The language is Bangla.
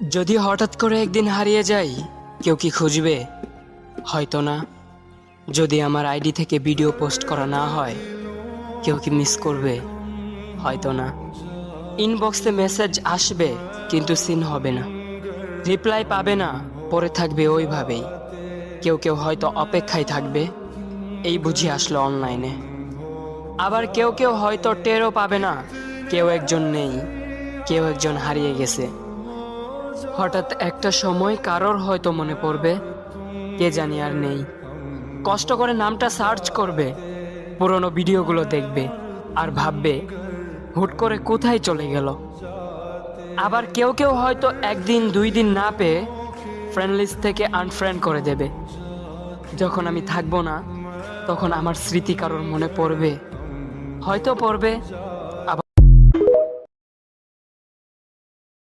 যদি হঠাৎ করে একদিন হারিয়ে যাই, কেউ কি খুঁজবে? হয়তো না। যদি আমার আইডি থেকে ভিডিও পোস্ট করা না হয়, কেউ কি মিস করবে? হয়তো না। ইনবক্সে মেসেজ আসবে কিন্তু সিন হবে না, রিপ্লাই পাবে না, পরে থাকবে ওইভাবেই। কেউ কেউ হয়তো অপেক্ষায় থাকবে, এই বুঝি আসলো অনলাইনে। আবার কেউ কেউ হয়তো টেরও পাবে না, কেউ একজন নেই, কেউ একজন হারিয়ে গেছে। হঠাৎ একটা সময় কারোর হয়তো মনে পড়বে, কে জানি আর নেই। কষ্ট করে নামটা সার্চ করবে, পুরনো ভিডিওগুলো দেখবে আর ভাববে হুট করে কোথায় চলে গেল। আবার কেউ কেউ হয়তো একদিন দুই দিন না পেয়ে ফ্রেন্ড লিস্ট থেকে আনফ্রেন্ড করে দেবে। যখন আমি থাকবো না, তখন আমার স্মৃতি কারোর মনে পড়বে, হয়তো পড়বে,